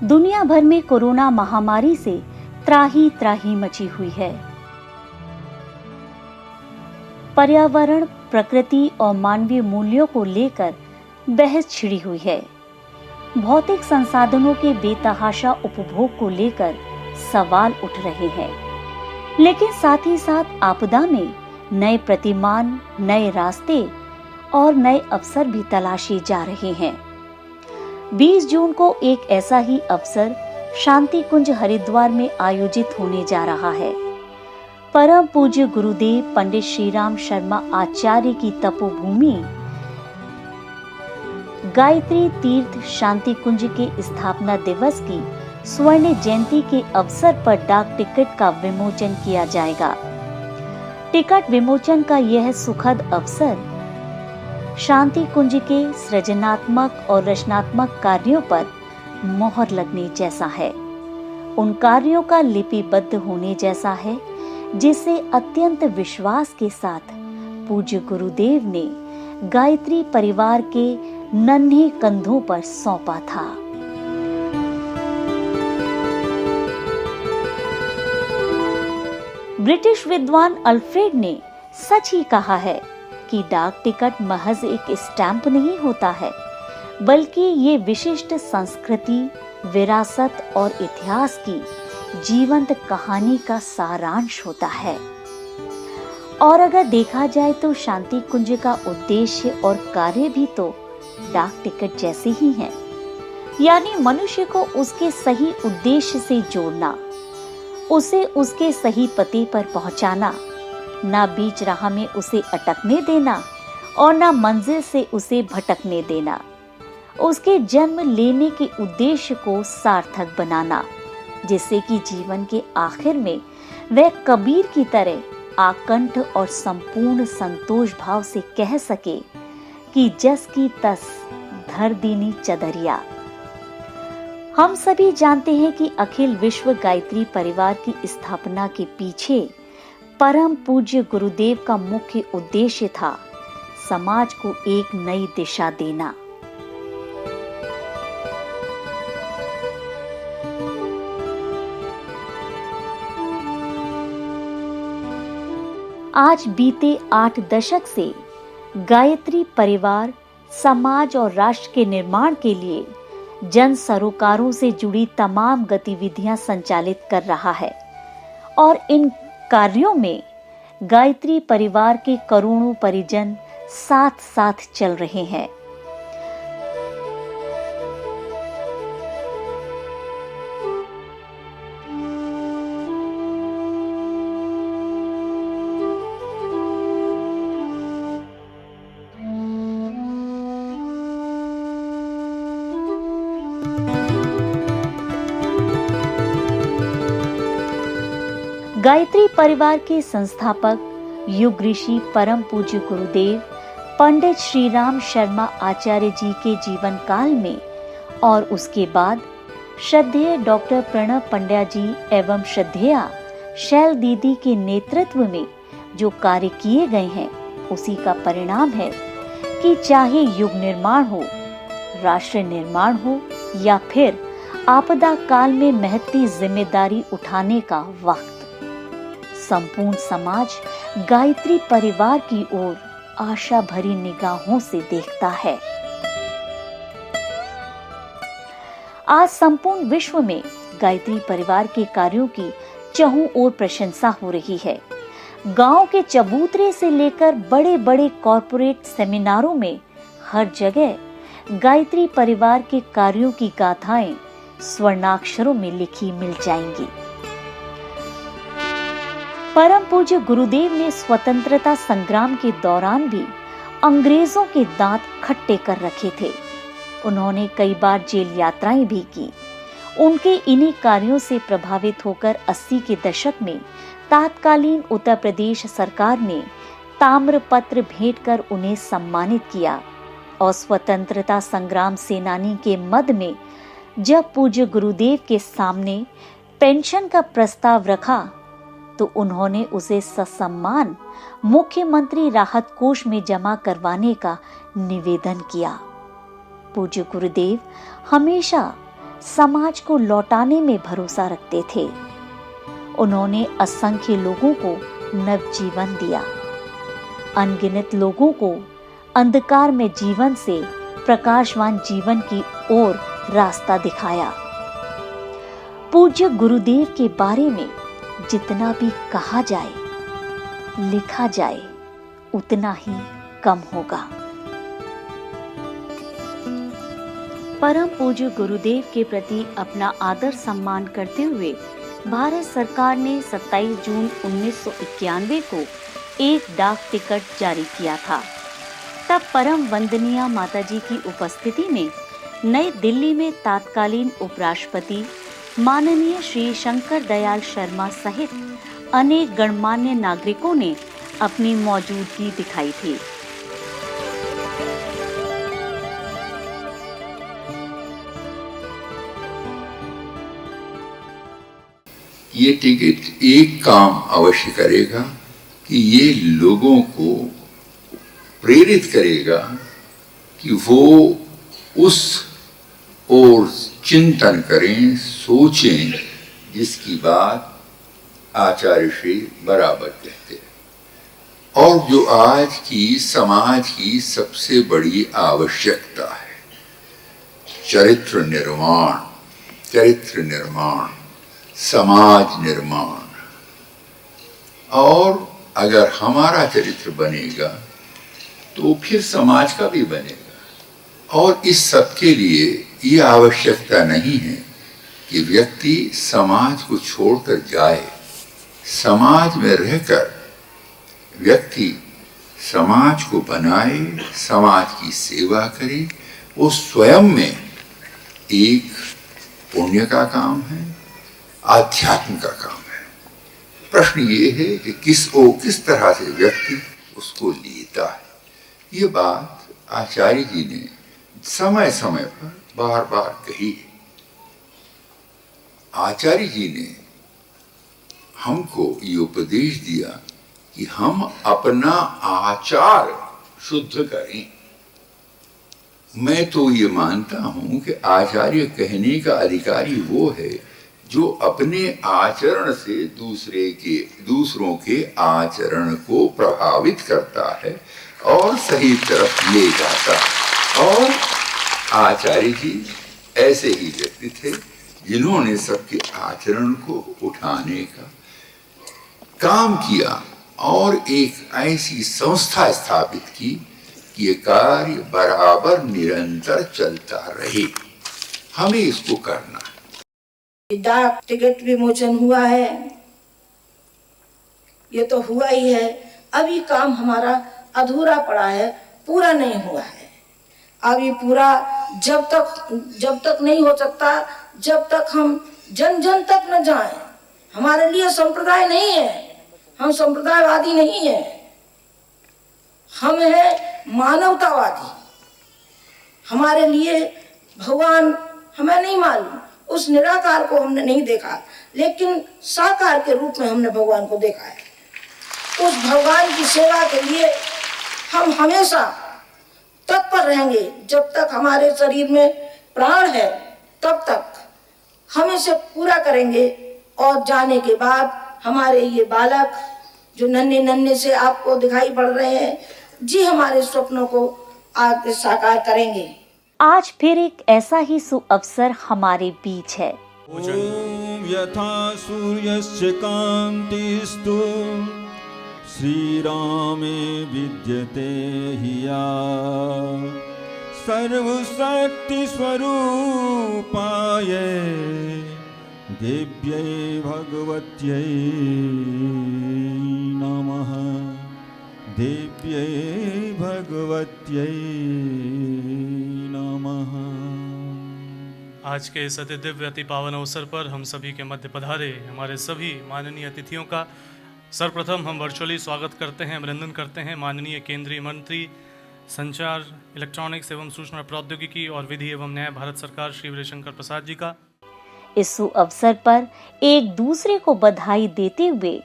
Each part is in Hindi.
दुनिया भर में कोरोना महामारी से त्राही त्राही मची हुई है। पर्यावरण, प्रकृति और मानवीय मूल्यों को लेकर बहस छिड़ी हुई है। भौतिक संसाधनों के बेतहाशा उपभोग को लेकर सवाल उठ रहे हैं, लेकिन साथ ही साथ आपदा में नए प्रतिमान, नए रास्ते और नए अवसर भी तलाशे जा रहे हैं। 20 जून को एक ऐसा ही अवसर शांति कुंज हरिद्वार में आयोजित होने जा रहा है। परम पूज्य गुरुदेव पंडित श्रीराम शर्मा आचार्य की तपोभूमि गायत्री तीर्थ शांति कुंज के स्थापना दिवस की स्वर्ण जयंती के अवसर पर डाक टिकट का विमोचन किया जाएगा। टिकट विमोचन का यह सुखद अवसर शांति कुंज के सृजनात्मक और रचनात्मक कार्यों पर मोहर लगने जैसा है। उन कार्यों का लिपिबद्ध होने जैसा है जिसे अत्यंत विश्वास के साथ पूज्य गुरुदेव ने गायत्री परिवार के नन्हे कंधों पर सौंपा था। ब्रिटिश विद्वान अल्फ्रेड ने सच ही कहा है कि डाक टिकट महज एक स्टैंप नहीं होता है, बल्कि ये विशिष्ट संस्कृति, विरासत और इतिहास की जीवंत कहानी का सारांश होता है। और अगर देखा जाए तो शांति कुंज का उद्देश्य और कार्य भी तो डाक टिकट जैसे ही हैं, यानी मनुष्य को उसके सही उद्देश्य से जोड़ना, उसे उसके सही पते पर पहुंचाना, ना बीच राह में उसे अटकने देना और ना मंजिल से उसे भटकने देना, उसके जन्म लेने के उद्देश्य को सार्थक बनाना, जिससे कि जीवन के आखिर में वह कबीर की तरह आकंठ और संपूर्ण संतोष भाव से कह सके कि जस की तस धर दीनी चदरिया। हम सभी जानते हैं कि अखिल विश्व गायत्री परिवार की स्थापना के पीछे परम पूज्य गुरुदेव का मुख्य उद्देश्य था समाज को एक नई दिशा देना। आज बीते 8 दशक से गायत्री परिवार समाज और राष्ट्र के निर्माण के लिए जन सरोकारों से जुड़ी तमाम गतिविधियां संचालित कर रहा है और इन कार्यों में गायत्री परिवार के करोड़ों परिजन साथ साथ चल रहे हैं। गायत्री परिवार के संस्थापक युग ऋषि परम पूज्य गुरुदेव पंडित श्रीराम शर्मा आचार्य जी के जीवन काल में और उसके बाद श्रद्धेय डॉक्टर प्रणव पंड्या जी एवं श्रद्धेया शैल दीदी के नेतृत्व में जो कार्य किए गए हैं, उसी का परिणाम है कि चाहे युग निर्माण हो, राष्ट्र निर्माण हो या फिर आपदा काल में महती जिम्मेदारी उठाने का वक्त, संपूर्ण समाज गायत्री परिवार की ओर आशा भरी निगाहों से देखता है। आज संपूर्ण विश्व में गायत्री परिवार के कार्यों की चहुं ओर प्रशंसा हो रही है। गांव के चबूतरे से लेकर बड़े बड़े कॉरपोरेट सेमिनारों में हर जगह गायत्री परिवार के कार्यों की गाथाएं स्वर्णाक्षरों में लिखी मिल जाएंगी। परम पूज्य गुरुदेव ने स्वतंत्रता संग्राम के दौरान भी अंग्रेजों के दांत खट्टे कर रखे थे। उन्होंने कई बार जेल यात्राएं भी की। उनके इन्हीं कार्यों से प्रभावित होकर 80 के दशक में तत्कालीन उत्तर प्रदेश सरकार ने ताम्रपत्र भेंट कर उन्हें सम्मानित किया और स्वतंत्रता संग्राम सेनानी के मद में जब पूज्य गुरुदेव के सामने पेंशन का प्रस्ताव रखा तो उन्होंने उसे ससम्मान मुख्यमंत्री राहत कोष में जमा करवाने का निवेदन किया। पूज्य गुरुदेव हमेशा समाज को लौटाने में भरोसा रखते थे। उन्होंने असंख्य लोगों को नवजीवन दिया, अनगिनत लोगों को अंधकार में जीवन से प्रकाशवान जीवन की ओर रास्ता दिखाया। पूज्य गुरुदेव के बारे में जितना भी कहा जाए, लिखा जाए, उतना ही कम होगा। परम पूज्य गुरुदेव के प्रति अपना आदर सम्मान करते हुए भारत सरकार ने 27 जून 1991 को एक डाक टिकट जारी किया था। तब परम वंदनीय माताजी की उपस्थिति में नई दिल्ली में तत्कालीन उपराष्ट्रपति माननीय श्री शंकर दयाल शर्मा सहित अनेक गणमान्य नागरिकों ने अपनी मौजूदगी दिखाई थी। ये टिकट एक काम अवश्य करेगा कि ये लोगों को प्रेरित करेगा कि वो उस ओर चिंतन करें, सोचें, जिसकी बात आचार्य श्री बराबर कहते हैं और जो आज की समाज की सबसे बड़ी आवश्यकता है, चरित्र निर्माण, समाज निर्माण। और अगर हमारा चरित्र बनेगा तो फिर समाज का भी बनेगा। और इस सब के लिए ये आवश्यकता नहीं है कि व्यक्ति समाज को छोड़कर जाए। समाज में रहकर व्यक्ति समाज को बनाए, समाज की सेवा करे, वो स्वयं में एक पुण्य का काम है, आध्यात्म का काम है। प्रश्न ये है कि किस तरह से व्यक्ति उसको लेता है। ये बात आचार्य जी ने समय समय पर बार बार कही है। आचार्य जी ने हमको ये उपदेश दिया कि हम अपना आचार शुद्ध करें। मैं तो ये मानता हूं कि आचार्य कहने का अधिकारी वो है जो अपने आचरण से दूसरों के आचरण को प्रभावित करता है और सही तरफ ले जाता है। और आचार्य जी ऐसे ही व्यक्ति थे जिन्होंने सबके आचरण को उठाने का काम किया और एक ऐसी संस्था स्थापित की कि ये कार्य बराबर निरंतर चलता रहे। हमें इसको करना है। डाक टिकट विमोचन हुआ है, ये तो हुआ ही है। अभी काम हमारा अधूरा पड़ा है, पूरा नहीं हुआ है। अभी पूरा जब तक नहीं हो सकता, जब तक हम जन जन तक न जाएं। हमारे लिए संप्रदाय नहीं है, हम संप्रदायवादी नहीं है, हम है मानवतावादी। हमारे लिए भगवान हमें नहीं मालूम, उस निराकार को हमने नहीं देखा, लेकिन साकार के रूप में हमने भगवान को देखा है। उस भगवान की सेवा के लिए हम हमेशा तत्पर रहेंगे। जब तक हमारे शरीर में प्राण है तब तक हम इसे पूरा करेंगे। और जाने के बाद हमारे ये बालक जो नन्हे नन्हे से आपको दिखाई पड़ रहे हैं, जी हमारे स्वप्नों को आगे साकार करेंगे। आज फिर एक ऐसा ही सुअवसर हमारे बीच है। ओम यथा सूर्यस्य कान्तिस्तु श्रीरामे विद्यते हिया सर्वशक्ति स्वरूपाय देव्यै भगवत्यै नमः। देव्यै भगवत्यै नमः। आज के इस अति दिव्य अति पावन अवसर पर हम सभी के मध्य पधारे हमारे सभी माननीय अतिथियों का सर्वप्रथम हम वर्चुअली स्वागत करते हैं, अभिनंदन करते हैं माननीय केंद्रीय मंत्री संचार, इलेक्ट्रॉनिक्स एवं सूचना प्रौद्योगिकी और विधि एवं न्याय भारत सरकार श्री रविशंकर प्रसाद जी का। इस अवसर पर एक दूसरे को बधाई देते हुए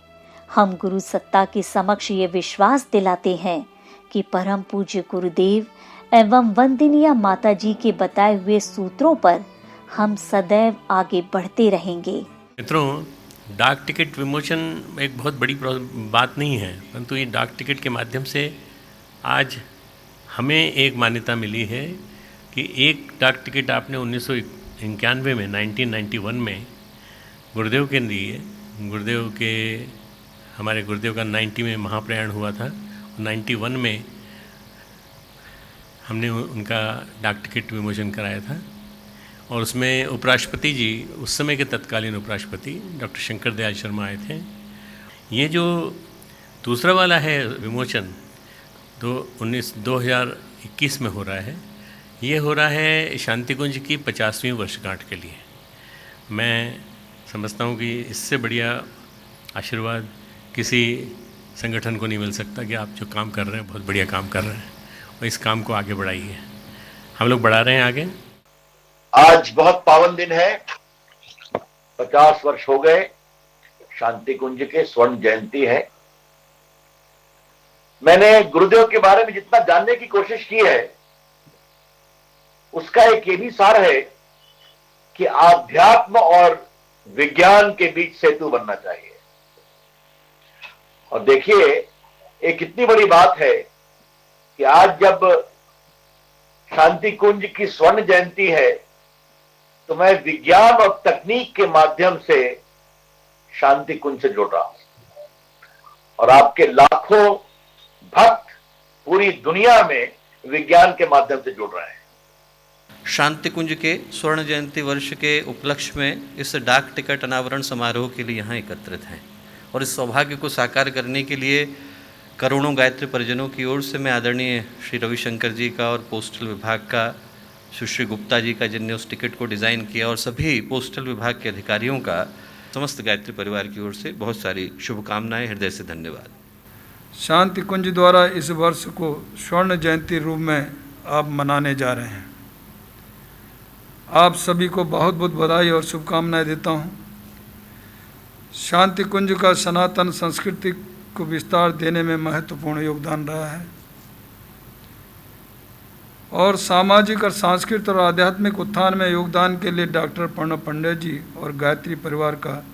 हम गुरु सत्ता के समक्ष ये विश्वास दिलाते हैं कि परम पूज्य गुरुदेव एवं वंदनीय माता जी के बताए हुए सूत्रों पर हम सदैव आगे बढ़ते रहेंगे। मित्रों, डाक टिकट विमोचन एक बहुत बड़ी बात नहीं है, परंतु ये डाक टिकट के माध्यम से आज हमें एक मान्यता मिली है कि एक डाक टिकट आपने 1991 में 1991 में गुरुदेव के लिए, हमारे गुरुदेव का 90 में महाप्रयाण हुआ था, 91 में हमने उनका डाक टिकट विमोचन कराया था और उसमें उपराष्ट्रपति जी, उस समय के तत्कालीन उपराष्ट्रपति डॉक्टर शंकर दयाल शर्मा आए थे। ये जो दूसरा वाला है विमोचन 2021 में हो रहा है, ये हो रहा है शांति कुंज की 50वीं वर्षगांठ के लिए। मैं समझता हूँ कि इससे बढ़िया आशीर्वाद किसी संगठन को नहीं मिल सकता कि आप जो काम कर रहे हैं बहुत बढ़िया काम कर रहे हैं और इस काम को आगे बढ़ाइए। हम लोग बढ़ा रहे हैं आगे। आज बहुत पावन दिन है, 50 वर्ष हो गए शांति कुंज के, स्वर्ण जयंती है। मैंने गुरुदेव के बारे में जितना जानने की कोशिश की है उसका एक ये भी सार है कि आध्यात्म और विज्ञान के बीच सेतु बनना चाहिए। और देखिए, एक कितनी बड़ी बात है कि आज जब शांति कुंज की स्वर्ण जयंती है तो मैं विज्ञान और तकनीक के माध्यम से शांति कुंज से जुड़ रहा हूं और आपके लाखों भक्त पूरी दुनिया में विज्ञान के माध्यम से जुड़ रहे हैं। शांति कुंज के स्वर्ण जयंती वर्ष के उपलक्ष्य में इस डाक टिकट अनावरण समारोह के लिए यहाँ एकत्रित हैं और इस सौभाग्य को साकार करने के लिए करोड़ों गायत्री परिजनों की ओर से मैं आदरणीय श्री रविशंकर जी का और पोस्टल विभाग का सुश्री गुप्ता जी का, जिनने उस टिकट को डिज़ाइन किया, और सभी पोस्टल विभाग के अधिकारियों का, समस्त गायत्री परिवार की ओर से बहुत सारी शुभकामनाएं, हृदय से धन्यवाद। शांति कुंज द्वारा इस वर्ष को स्वर्ण जयंती रूप में आप मनाने जा रहे हैं। आप सभी को बहुत बहुत बधाई और शुभकामनाएं देता हूं। शांति कुंज का सनातन संस्कृति को विस्तार देने में महत्वपूर्ण योगदान रहा है और सामाजिक और सांस्कृतिक और आध्यात्मिक उत्थान में योगदान के लिए डॉक्टर प्रणव पंडित जी और गायत्री परिवार का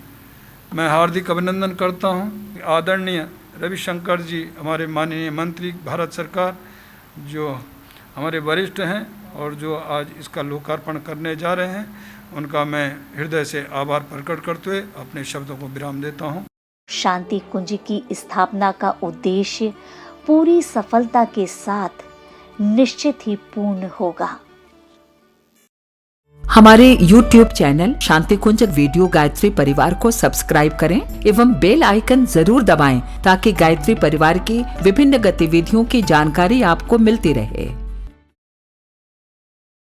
मैं हार्दिक अभिनंदन करता हूं। आदरणीय रविशंकर जी, हमारे माननीय मंत्री भारत सरकार, जो हमारे वरिष्ठ हैं और जो आज इसका लोकार्पण करने जा रहे हैं, उनका मैं हृदय से आभार प्रकट करते हुए अपने शब्दों को विराम देता हूं। शांति कुंज की स्थापना का उद्देश्य पूरी सफलता के साथ निश्चित ही पूर्ण होगा। हमारे YouTube चैनल शांति कुंज वीडियो गायत्री परिवार को सब्सक्राइब करें एवं बेल आइकन जरूर दबाएं ताकि गायत्री परिवार की विभिन्न गतिविधियों की जानकारी आपको मिलती रहे।